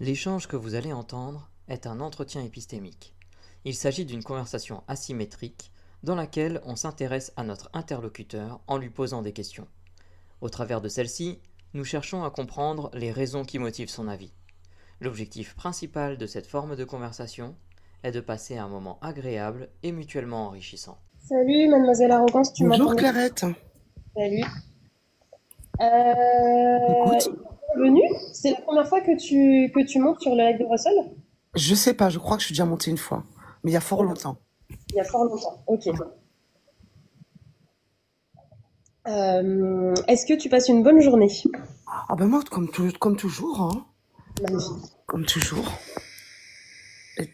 L'échange que vous allez entendre est un entretien épistémique. Il s'agit d'une conversation asymétrique dans laquelle on s'intéresse à notre interlocuteur en lui posant des questions. Au travers de celle-ci, nous cherchons à comprendre les raisons qui motivent son avis. L'objectif principal de cette forme de conversation est de passer un moment agréable et mutuellement enrichissant. Salut, mademoiselle Arrogance, tu Bonjour m'entends bien? Clarette. Salut. Écoute, Bienvenue. C'est la première fois que tu montes sur le lac de Russell? je sais pas, je crois que je suis déjà montée une fois, mais il y a fort longtemps. Il y a fort longtemps. Ok. Est-ce que tu passes une bonne journée? Ah ben moi, comme toujours, hein, Magnifique. comme toujours. Et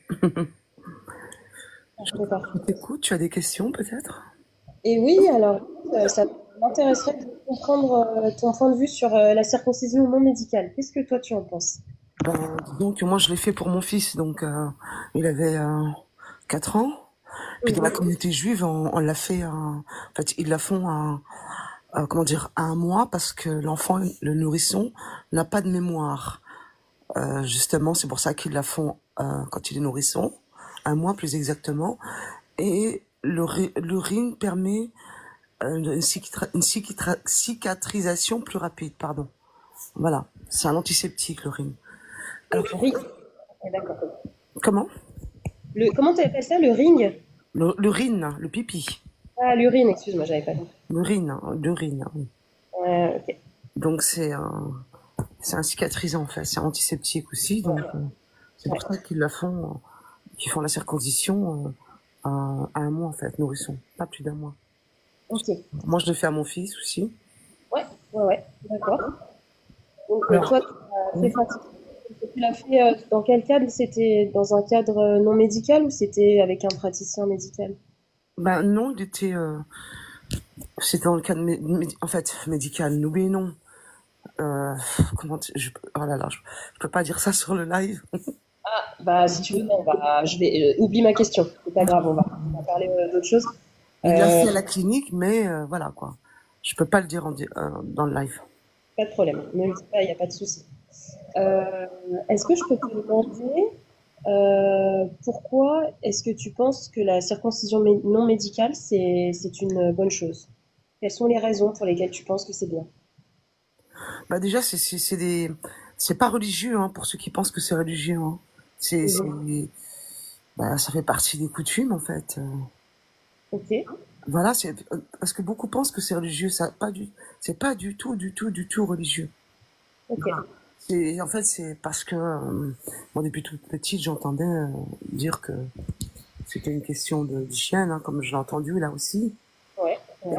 D'accord. je t'écoute, tu as des questions peut-être? Et oui, alors, ça m'intéresserait de comprendre ton point de vue sur la circoncision non médicale. Qu'est-ce que toi tu en penses? Disons que moi je l'ai fait pour mon fils, donc il avait 4 ans. Puis dans la Mhm. communauté juive, on l'a fait, en fait, ils la font comment dire, à 1 mois parce que l'enfant, le nourrisson, n'a pas de mémoire. Justement, c'est pour ça qu'ils la font quand il est nourrisson, 1 mois plus exactement. Et l'urine permet cicatrisation plus rapide, pardon. Voilà, c'est un antiseptique, l'urine. Alors, Oui, d'accord. comment? Comment tu appelles ça, le ring? L'urine, le pipi. Ah, l'urine, excuse-moi, j'avais pas compris. L'urine, oui. Ok. Donc c'est un cicatrisant en fait, c'est antiseptique aussi, donc c'est pour Ouais. ça qu'ils la font, qu'ils font la circoncision à 1 mois en fait, nourrisson, pas plus d'1 mois. Ok. Moi je le fais à mon fils aussi. Ouais, ouais, d'accord. Donc, Alors, toi, tu as fait oui. pratique. Tu l'as fait dans quel cadre? C'était dans un cadre non médical ou c'était avec un praticien médical? Ben non, c'était dans le cadre en fait médical, oui et non. Euh, oh là là, je peux pas dire ça sur le live. Bah, si tu veux, non, oublie ma question. C'est pas grave, on va parler d'autre chose. Il l'a Euh, fait à la clinique, mais voilà quoi. Je peux pas le dire dans le live. Pas de problème. Ne me dis pas, il n'y a pas de souci. Euh, Est-ce que je peux te demander pourquoi est-ce que tu penses que la circoncision non médicale, c'est une bonne chose? Quelles sont les raisons pour lesquelles tu penses que c'est bien? Bah déjà c'est pas religieux hein, pour ceux qui pensent que c'est religieux. Hein. C'est Mhm. bah ça fait partie des coutumes en fait. Ok, Voilà, c'est parce que beaucoup pensent que c'est religieux, c'est pas du tout religieux. ok. Voilà. C'est en fait c'est parce que moi depuis toute petite j'entendais dire que c'était une question d'hygiène, hein, comme je l'ai entendu là aussi. Ouais, ouais.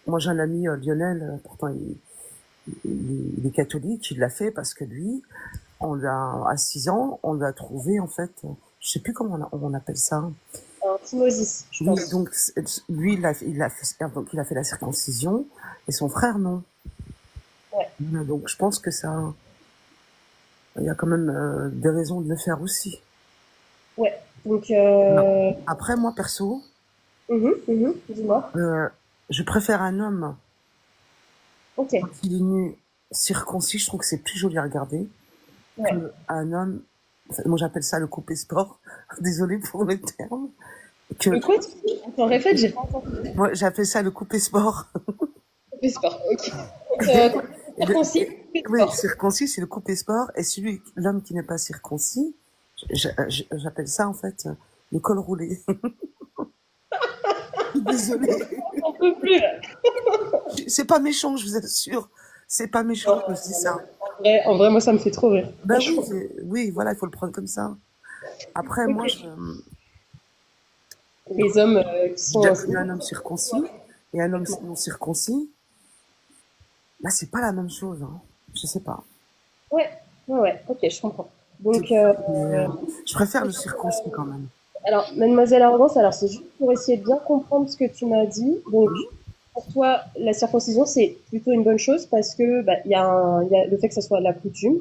Moi j'ai un ami Lionel, pourtant il est catholique, il l'a fait parce que lui, à 6 ans, on lui a trouvé en fait, je sais plus comment on appelle ça. Un phimosis, je Oui, pense. donc lui donc il a fait la circoncision et son frère non. Ouais, Donc je pense que ça, il y a quand même des raisons de le faire aussi. ouais. Donc, Voilà. Après moi perso, dis-moi. euh, je préfère un homme Ok, quand il est nu circoncis, je trouve que c'est plus joli à regarder ouais. qu'un homme. Enfin, moi j'appelle ça le coupé sport. Désolée pour le terme. Que Le quoi, tu dis? Attends, répète, j'ai pas entendu. moi j'appelle ça le coupé sport. Coupé sport, ok. Donc, Et circoncis, coupé oui, sport. circoncis, c'est le coupé sport. Et l'homme qui n'est pas circoncis, j'appelle ça en fait le col roulé. Désolée. On peut plus, là. C'est pas méchant, je vous assure. C'est pas méchant que je dis ça. En vrai, moi, ça me fait trop rire. Ben oui, Franchement. oui, voilà, il faut le prendre comme ça. Après, moi, Ok. Les hommes qui j'ai sont déjà ainsi. connu un homme circoncis et un homme non circoncis. Là, c'est pas la même chose. Hein. Je sais pas. Ouais, ouais, ouais, ok, je comprends. C'est- Donc, mais, je préfère le circoncis quand même. alors, mademoiselle Arrogance, alors c'est juste pour essayer de bien comprendre ce que tu m'as dit. Donc, Oui, pour toi, la circoncision, c'est plutôt une bonne chose parce que bah, il y a le fait que ça soit la coutume.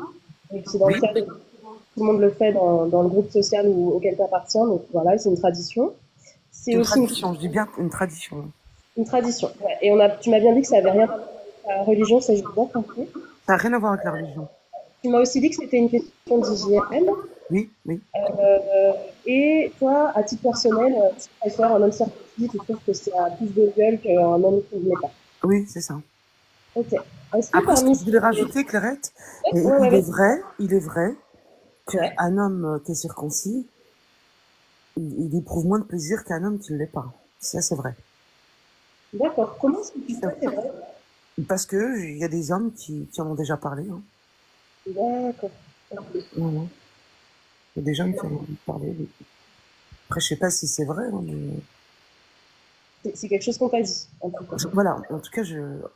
Donc, c'est dans le oui. cadre, tout le monde le fait dans le groupe social auquel tu appartiens. Donc, voilà, c'est une tradition. C'est C'est une aussi tradition, je dis bien une tradition. une tradition. Ouais. Et tu m'as bien dit que ça avait rien à voir avec la religion, ça j'ai bien compris. Ça n'a rien à voir avec la religion. Tu m'as aussi dit que c'était une question d'hygiène. Oui, oui, Et toi, à titre personnel, tu préfères un homme circoncis, tu trouves que ça a plus de gueule qu'un homme qui ne l'est pas. oui, c'est ça. Ok. Est-ce que Après, ce que parmi je voulais ces... rajouter, Clairette, Ouais, et ouais, ouais. il est vrai Ouais. qu'un homme qui est circoncis, il éprouve moins de plaisir qu'un homme qui ne l'est pas. Ça, c'est vrai. D'accord. Comment est-ce que tu C'est sais, c'est vrai. vrai? Parce que il y a des hommes qui en ont déjà parlé. Hein. D'accord. Ok. Voilà. Il y a des gens qui en ont parlé. Après, je sais pas si c'est vrai, hein, mais C'est quelque chose qu'on t'a dit, en tout cas. voilà. En tout cas,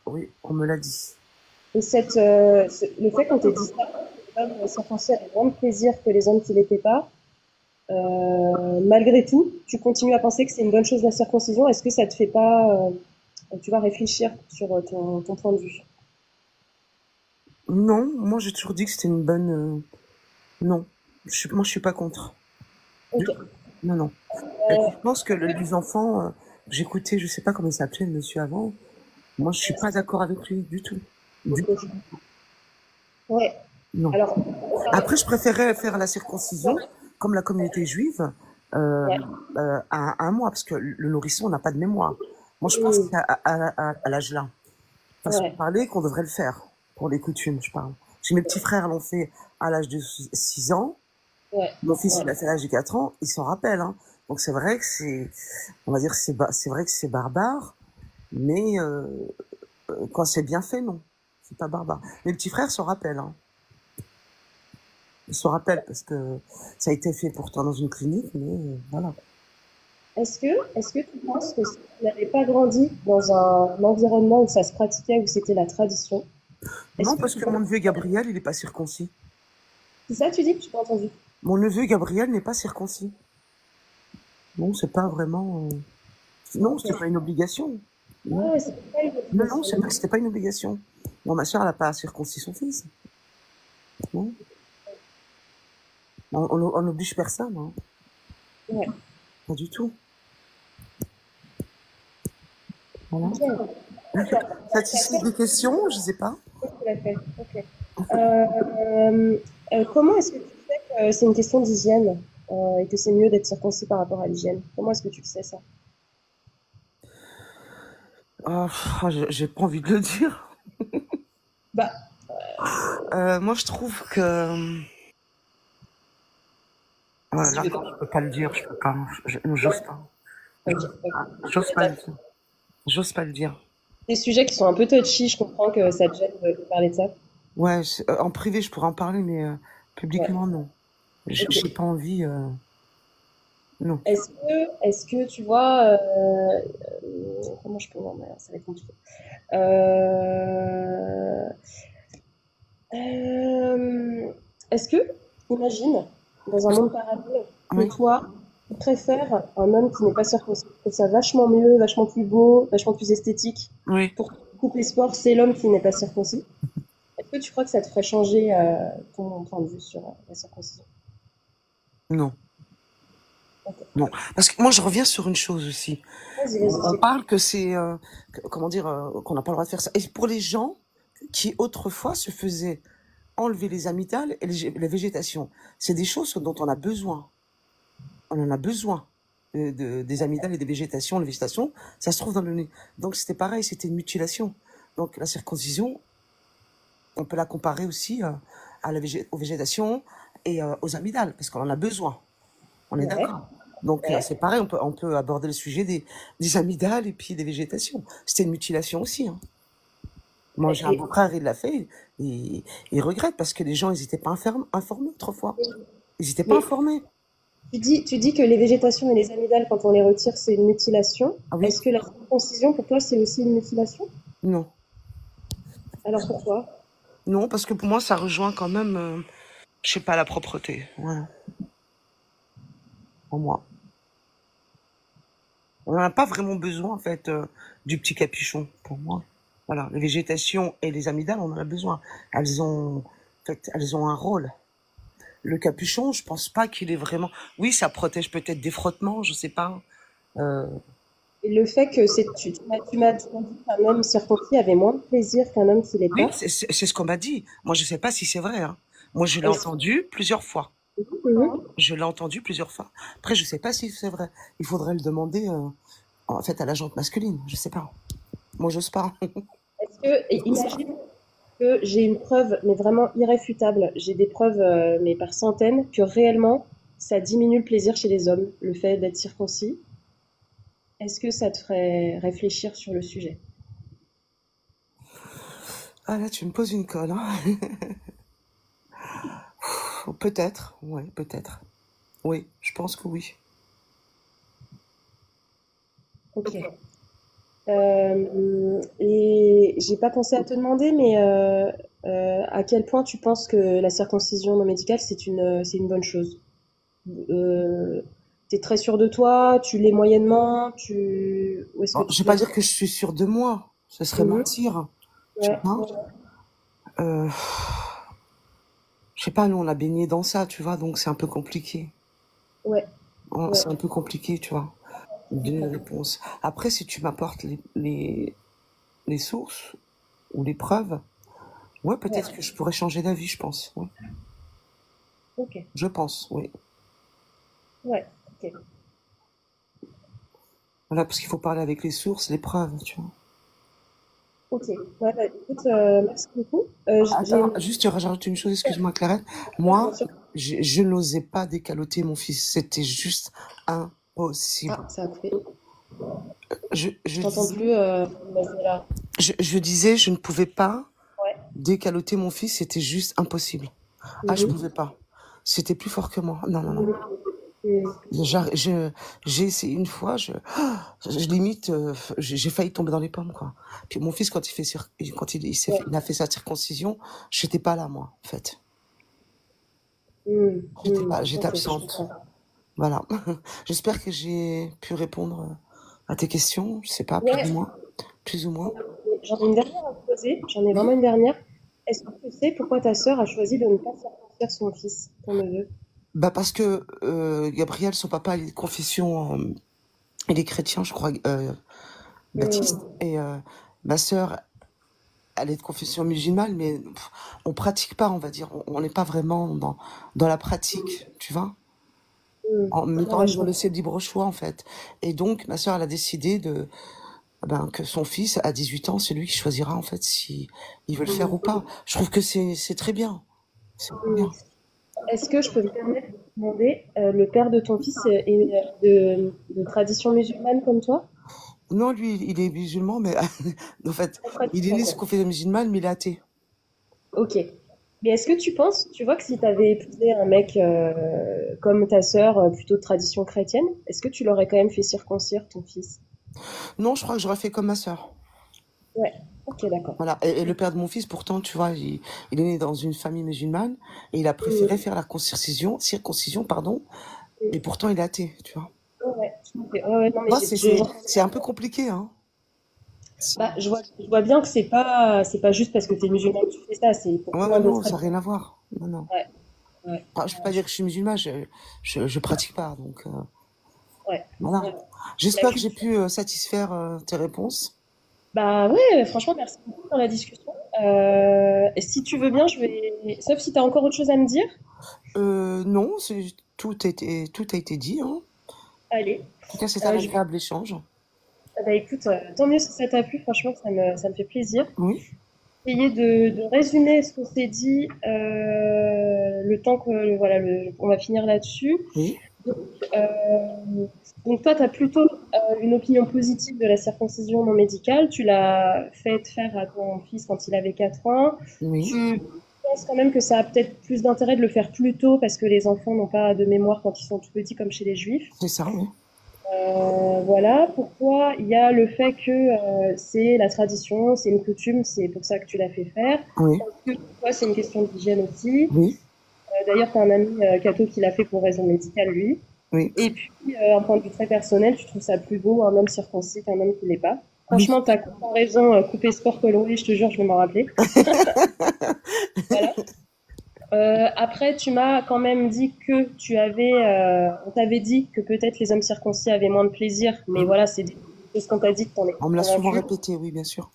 oui, on me l'a dit. Et le fait qu'on t'ait dit ça, que les hommes circoncis avaient moins de plaisir que les hommes qui l'étaient pas, malgré tout, tu continues à penser que c'est une bonne chose la circoncision. Est-ce que ça te fait pas, tu vas réfléchir sur ton point de vue? Non, moi j'ai toujours dit que c'était une bonne. Non, moi je suis pas contre. Du Ok. tout. Non, non. Et puis, je pense que les enfants, j'écoutais, je sais pas comment il s'appelait le monsieur avant. Moi je suis pas d'accord avec lui du tout. Du tout. Ok. Ouais. Non. Alors, Après, je préférais faire la circoncision, comme la communauté juive, euh, ouais. à un mois, parce que le nourrisson n'a pas de mémoire. Moi, je pense Mm. qu'à l'âge-là, façon de Ouais. parler, qu'on devrait le faire, pour les coutumes, je parle. Chez mes petits frères l'ont fait à l'âge de 6 ans. Ouais. Mon fils, il Ouais. a fait à l'âge de 4 ans, il s'en rappelle. Hein. Donc c'est vrai que on va dire, c'est vrai que c'est barbare, mais quand c'est bien fait, non, c'est pas barbare. Mes petits frères s'en rappellent. Hein. Ils s'en rappellent parce que ça a été fait pourtant dans une clinique, mais voilà. Est-ce que tu penses que si tu n'avais pas grandi dans un environnement où ça se pratiquait, où c'était la tradition, est-ce Non, que parce tu que penses... mon neveu Gabriel, il est pas circoncis. C'est ça, tu dis que tu pas entendu? Mon neveu Gabriel n'est pas circoncis. Non, c'est pas vraiment. Non, c'était pas Ok. une obligation. Non, Ouais, c'est pas une non, non, obligation. c'était pas une obligation. Bon, ma soeur, elle a pas circoncis son fils. Non, on n'oblige personne. Hein. Ouais. Pas du tout. Voilà. Ok. D'accord. Satisfait des questions, je sais pas. Tout à fait. Ok. Comment est-ce que tu sais que c'est une question d'hygiène et que c'est mieux d'être circoncis par rapport à l'hygiène? Comment est-ce que tu sais ça? Ah, j'ai pas envie de le dire. Bah, Moi, je trouve que là, non, je peux pas le dire. Je peux pas. J'ose pas. ok, ok. J'ose pas le dire. J'ose pas le dire. Des sujets qui sont un peu touchy, je comprends que ça te gêne de parler de ça. Ouais, en privé, je pourrais en parler, mais Ouais. publiquement, non. J'ai Ok. pas envie. Non. Est-ce que tu vois, comment je peux, non, mais ça va être compliqué. Euh, est-ce que, imagine, dans un Parce- monde parallèle, que oui, toi, tu préfères un homme qui n'est pas circoncis, tu trouves ça vachement mieux, vachement plus beau, vachement plus esthétique. oui. Pour couper sport, c'est l'homme qui n'est pas circoncis. Est-ce que tu crois que ça te ferait changer ton point de vue sur la circoncision? Non. Ok. Non. Parce que moi, je reviens sur une chose aussi. Vas-y, vas-y, On parle que c'est, comment dire, qu'on n'a pas le droit de faire ça. Et pour les gens qui autrefois se faisaient enlever les amygdales et les végétations, c'est des choses dont on a besoin. On en a besoin. Des amygdales et des végétations. Les végétations, ça se trouve dans le nez. Donc c'était pareil, c'était une mutilation. Donc la circoncision, on peut la comparer aussi aux végétations et aux amygdales, parce qu'on en a besoin. On est ouais, d'accord. Donc ouais, c'est pareil, on peut aborder le sujet des amygdales et puis des végétations. C'était une mutilation aussi. Hein. Moi, j'ai un et, beau-frère, il l'a fait, il regrette parce que les gens, ils n'étaient pas informés autrefois. Ils n'étaient pas mais informés. tu dis que les végétations et les amygdales, quand on les retire, c'est une mutilation. Ah oui? Est-ce que la circoncision, pour toi, c'est aussi une mutilation? Non. Alors pourquoi? Non, parce que pour moi, ça rejoint quand même, je sais pas, la propreté. Voilà, pour moi. On n'en a pas vraiment besoin, en fait, du petit capuchon, pour moi. Voilà, les végétations et les amygdales, on en a besoin. En fait, elles ont un rôle. Le capuchon, je pense pas qu'il est vraiment. Oui, ça protège peut-être des frottements, je sais pas. Euh, Et le fait que tu m'as dit qu'un homme circoncis avait moins de plaisir qu'un homme qui l'est oui, pas. c'est ce qu'on m'a dit. Moi, je sais pas si c'est vrai. Hein. Moi, je l'ai Est-ce entendu plusieurs fois. Mhm. Je l'ai entendu plusieurs fois. Après, je sais pas si c'est vrai. Il faudrait le demander, en fait, à la jante masculine. Je sais pas. Moi, j'ose pas. Est-ce que, et imagine que j'ai une preuve, mais vraiment irréfutable, j'ai des preuves, mais par centaines, que réellement, ça diminue le plaisir chez les hommes, le fait d'être circoncis. Est-ce que ça te ferait réfléchir sur le sujet? Ah là, tu me poses une colle, hein. Peut-être, ouais, peut-être. Oui, je pense que oui. Ok. Et j'ai pas pensé à te demander, mais à quel point tu penses que la circoncision non médicale, c'est une bonne chose? T'es très sûr de toi, tu l'es moyennement, ou est-ce que Bon, je tu vais te pas laisses... dire que je suis sûre de moi. Ce serait Mhm. mentir. Tu Ouais, vois? ouais, Euh, je sais pas, nous, on a baigné dans ça, tu vois, donc c'est un peu compliqué. ouais, ouais, C'est un peu compliqué, tu vois, de je donner une comprends. réponse. Après, si tu m'apportes les sources ou les preuves, ouais, peut-être Ouais, que je pourrais changer d'avis, je pense. Ouais. ok, Je pense, oui. ouais, ok. Voilà, parce qu'il faut parler avec les sources, les preuves, tu vois. Ok, ouais, bah, écoute, merci beaucoup. J'ai Attends, juste, rajoute une chose, excuse-moi, Clarette. bien Moi, sûr. je n'osais pas décaloter mon fils. C'était juste impossible. Ah, ça a coupé. Je Je t'entends disais, plus, là. je disais, je ne pouvais pas Ouais. décaloter mon fils, c'était juste impossible. Ah, je Mhm. pouvais pas. C'était plus fort que moi. Non, non, non. Mhm. J'ai essayé une fois, je limite, j'ai failli tomber dans les pommes, quoi. Puis mon fils, quand Ouais. il a fait sa circoncision, j'étais pas là, moi, en fait. Mhm. Mhm. J'étais Ok, je absente. comprends. Voilà. J'espère que j'ai pu répondre à tes questions. Je sais pas, Ouais, plus ou moins. j'en ai une dernière à te poser. J'en ai vraiment une dernière. Est-ce que tu sais pourquoi ta sœur a choisi de ne pas circoncire son fils, ton neveu? Bah parce que Gabriel, son papa, il est de confession, il est chrétien, je crois, baptiste, Mhm. et ma sœur, elle est de confession musulmane, mais on pratique pas, on va dire, on n'est pas vraiment dans la pratique, tu vois. Mhm. Mes Ah parents, ouais, ils je ont comprends. laissé le libre choix, en fait. Et donc, ma sœur, elle a décidé que son fils, à 18 ans, c'est lui qui choisira, en fait, si il veut le faire ou pas. Je trouve que c'est très bien. C'est très Mhm. bien. Est-ce que je peux me permettre de te demander, le père de ton fils est de tradition musulmane comme toi? Non, lui, il est musulman, mais en fait, Très il est pratiquant, né sous quoi. confession musulmane, mais il est athée. Ok. Mais est-ce que tu penses, tu vois que si tu avais épousé un mec comme ta sœur, plutôt de tradition chrétienne, est-ce que tu l'aurais quand même fait circoncire ton fils? Non, je crois que j'aurais fait comme ma sœur. Ouais. Ok, d'accord. Voilà. Et le père de mon fils, pourtant, tu vois, il est né dans une famille musulmane et il a préféré Mhm. faire la circoncision, pardon, et pourtant il est athée, tu vois. Ouais, tout à fait. Ouais, ouais, non, mais Moi, c'est un peu compliqué, hein. bah, je vois bien que c'est pas juste parce que t'es musulman que tu fais ça, c'est pour Ouais, ouais, plein non, d'autres ça n'a raisons. rien à voir. Non, non. Ouais, ouais, Ah, je peux pas dire que je suis musulmane, je pratique pas, donc ouais. voilà. Ouais. La J'espère que j'ai culture. pu satisfaire tes réponses. Bah ouais, franchement, merci beaucoup pour la discussion. Et si tu veux bien, sauf si t'as encore autre chose à me dire. Non, tout a été dit, hein. Allez. En tout cas, c'est un Je vais... agréable échange. Bah écoute, tant mieux si ça t'a plu, franchement, ça me fait plaisir. Oui, Essayer de résumer ce qu'on s'est dit, le temps que, voilà, on va finir là-dessus. oui, Donc, donc toi, tu as plutôt une opinion positive de la circoncision non médicale. Tu l'as fait faire à ton fils quand il avait 4 ans. oui, Tu penses quand même que ça a peut-être plus d'intérêt de le faire plus tôt parce que les enfants n'ont pas de mémoire quand ils sont tout petits comme chez les juifs. c'est ça, oui. Voilà. Pour toi, il y a le fait que c'est la tradition, c'est une coutume, c'est pour ça que tu l'as fait faire. Oui, Est-ce que pour toi, c'est une question d'hygiène aussi? oui, D'ailleurs, tu as un ami catho qui l'a fait pour raison médicale, lui. oui, Et puis, un point de vue très personnel, tu trouves ça plus beau un homme circoncis qu'un homme qui l'est pas. oui. Franchement, ta comparaison coupé sport coloré, je te jure, je vais m'en rappeler. Voilà. Après, tu m'as quand même dit que on t'avait dit que peut-être les hommes circoncis avaient moins de plaisir, mais voilà, c'est des choses qu'on t'a dit que t'en es On me l'a souvent convaincu. répété, oui, bien sûr.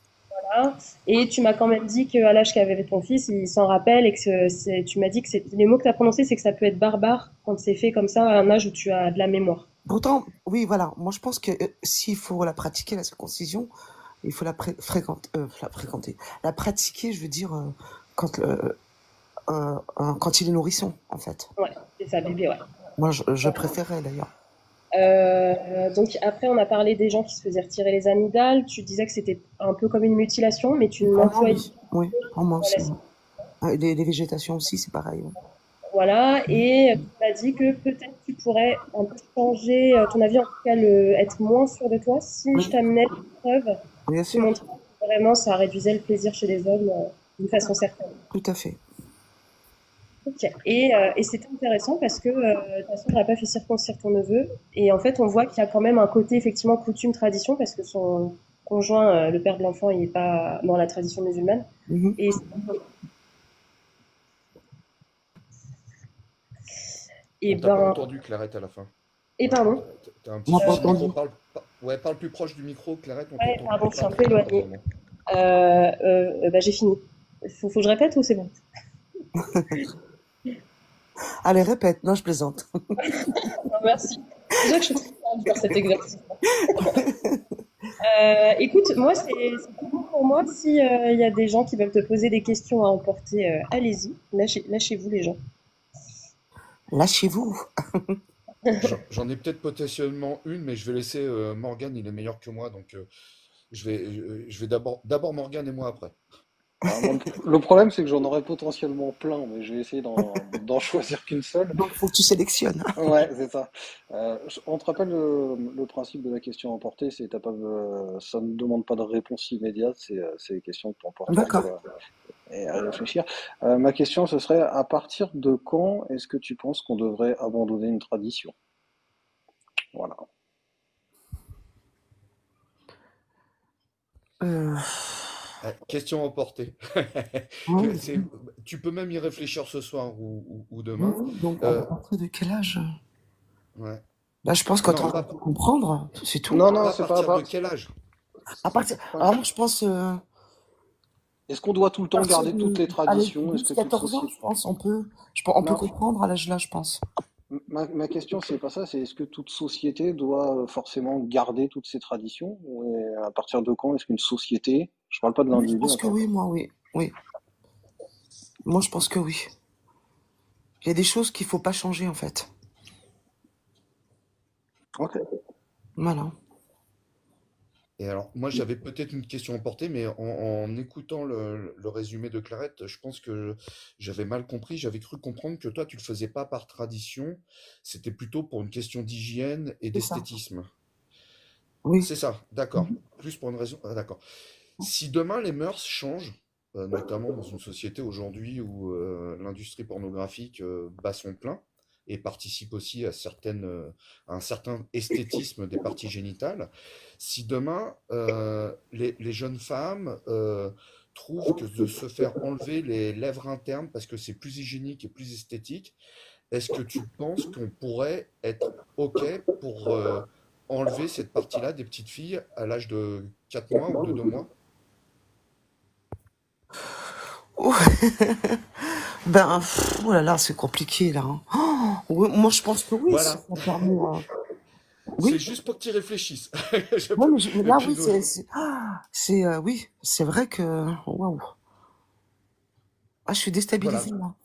Voilà. Et tu m'as quand même dit qu'à l'âge qu'avait ton fils, il s'en rappelle et que tu m'as dit que les mots que tu as prononcés, c'est que ça peut être barbare quand c'est fait comme ça à un âge où tu as de la mémoire. Pourtant, oui, voilà. Moi, je pense que s'il faut la pratiquer, la circoncision, il faut la fréquenter. La pratiquer, je veux dire, quand, quand il est nourrisson, en fait. Ouais, c'est ça, bébé, ouais. Moi, je préférais d'ailleurs. Donc après, on a parlé des gens qui se faisaient retirer les amygdales. Tu disais que c'était un peu comme une mutilation, mais tu Pour moi, l'employais. oui. Oui, pour moi aussi. Voilà, Les végétations aussi, c'est pareil. Ouais. voilà. Et tu m'as dit que peut-être tu pourrais un peu changer ton avis, en tout cas être moins sûr de toi si je Oui, t'amenais des preuves bien qui sûr, montraient que vraiment ça réduisait le plaisir chez les hommes d'une façon certaine. tout à fait. Ok. Et c'était intéressant parce que ta soeur n'a pas fait circoncire ton neveu. Et en fait, on voit qu'il y a quand même un côté effectivement coutume, tradition, parce que son conjoint, le père de l'enfant, il n'est pas dans la tradition musulmane. Mhm. Et, et On t'a pas ben, entendu, Clarette, à la fin. et pardon. T'as un On petit n'a pas souci de entendu. micro. Ouais, parle plus proche du micro, Clarette, on Ouais, t'entend pardon, je suis pas un peu très bien pour le éloignée. moment. Bah, j'ai fini. Faut que je répète ou c'est bon? Allez, répète. Non, je plaisante. Non, merci. Déjà que je suis très contente de faire cet exercice. Écoute, moi, c'est bon pour moi. Si il y a des gens qui veulent te poser des questions à emporter, allez-y. Lâchez-vous les gens. Lâchez-vous. J'en ai peut-être potentiellement une, mais je vais laisser Morgane, il est meilleur que moi, donc je vais d'abord Morgane et moi après. Alors, moi, le problème, c'est que j'en aurais potentiellement plein, mais je vais essayer d'en choisir qu'une seule. Donc, faut que tu sélectionnes. Ouais, c'est ça. On te rappelle le principe de la question emportée, c'est t'as pas, ça ne demande pas de réponse immédiate, c'est des questions que tu emportes un peu D'accord. et à réfléchir. Ma question, ce serait à partir de quand est-ce que tu penses qu'on devrait abandonner une tradition? Voilà. Euh, Question emportée. ouais, C'est- Tu peux même y réfléchir ce soir ou demain. ouais, donc, à Euh, partir de quel âge? ouais. Bah, je pense quand Non, on va comprendre, c'est tout. Non, non, pas à c'est pas, partir de quel âge? À partir, ouais. alors, moi, je pense, Est-ce qu'on doit tout le à temps partir garder toutes de, les allez, traditions? Est-ce que toute 12-14 ans, société... je pense, on peut Non, comprendre à l'âge-là, je pense. ma question, c'est pas ça, c'est est-ce que toute société doit forcément garder toutes ses traditions? Et à partir de quand est-ce qu'une société, je parle pas de Oui, je l'individu pense que encore, oui, moi, oui. Oui. Moi, je pense que oui. Il y a des choses qu'il faut pas changer, en fait. ok. Voilà. Et alors, moi, j'avais peut-être une question emportée, mais en écoutant le résumé de Clarette, je pense que j'avais mal compris. J'avais cru comprendre que toi, tu le faisais pas par tradition, c'était plutôt pour une question d'hygiène et C'est ça. d'esthétisme. Oui. C'est ça, d'accord. Plus pour une raison. Ah, d'accord. Si demain les mœurs changent, notamment dans une société aujourd'hui où l'industrie pornographique bat son plein et participe aussi à un certain esthétisme des parties génitales, si demain les jeunes femmes trouvent que de se faire enlever les lèvres internes parce que c'est plus hygiénique et plus esthétique, est-ce que tu penses qu'on pourrait être OK pour enlever cette partie-là des petites filles à l'âge de 4 mois ou de 2 mois? Oh, ben, oh là là, c'est compliqué, là. Hein. Oh, ouais, moi, je pense que oui, ça Voilà, permet. c'est Oui. juste pour que tu y réfléchisses. Ouais, mais Et là, puis, oui, oui, c'est vrai que, waouh. Ah, je suis voilà, déstabilisée, là.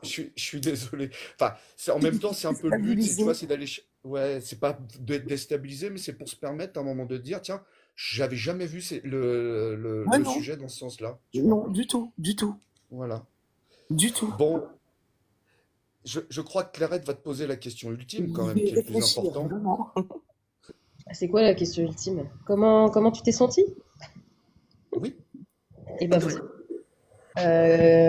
je suis désolé. Enfin, en même temps, c'est un peu le but, tu vois, Déstabilisée. c'est d'aller. Ouais, c'est pas d'être déstabilisé, mais c'est pour se permettre à un moment de dire, tiens, j'avais jamais vu Ouais, le non, sujet dans ce sens-là, tu vois. non, du tout, du tout, Voilà. du tout. Bon, je crois que Clarette va te poser la question ultime quand Je même, vais qui est le plus réfléchir, important. vraiment. C'est quoi la question ultime? Comment tu t'es sentie? Oui? Eh ben voilà.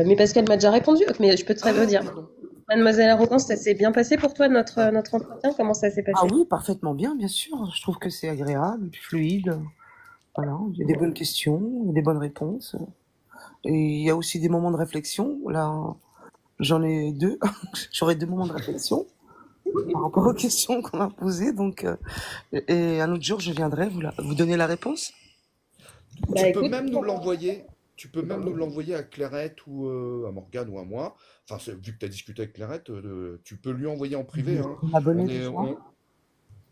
Mais parce qu'elle m'a déjà répondu, mais je peux te Ah, redire. pardon. Mademoiselle Arrogance, ça s'est bien passé pour toi Ah, notre entretien? Comment ça s'est Ah passé? oui, parfaitement bien, bien sûr. Je trouve que c'est agréable, fluide. Voilà, il y a des bonnes questions, il y a des bonnes réponses. Et il y a aussi des moments de réflexion. Là, j'en ai deux. J'aurai deux moments de réflexion par rapport aux questions qu'on m'a posées. Donc, et un autre jour, je viendrai vous donner la réponse. Bah Tu peux écoute, même nous l'envoyer. Tu peux même nous l'envoyer à Clairette ou à Morgane ou à moi. Enfin, vu que tu as discuté avec Clairette, tu peux lui envoyer en Je privé, vais hein. m'abonner On des est, fois.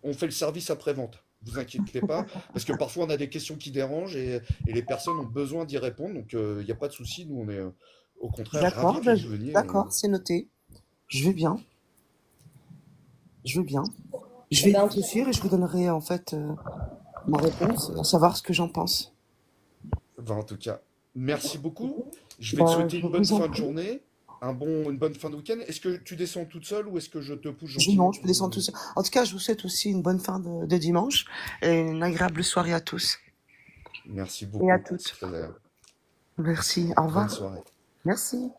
on fait le service après-vente. Vous inquiétez pas, parce que parfois on a des questions qui dérangent et les personnes ont besoin d'y répondre. Donc il n'y a pas de souci. Nous, on est au contraire ravis D'accord, que vous veniez. d'accord, c'est noté. Je vais bien, je veux bien. Je eh vais y ben, réfléchir et je vous donnerai en fait ma réponse, à savoir ce que j'en pense. Enfin, en tout cas, merci beaucoup. Je vais te Ben, souhaiter je une bonne vous en fin de prie. journée, une bonne fin de week-end. Est-ce que tu descends toute seule ou est-ce que je te pousse Non, gentiment je peux descendre tout seul. En tout cas, je vous souhaite aussi une bonne fin de dimanche et une agréable soirée à tous Merci et à beaucoup. C'est toutes. très agréable. Merci, au Bonne revoir. soirée. Merci.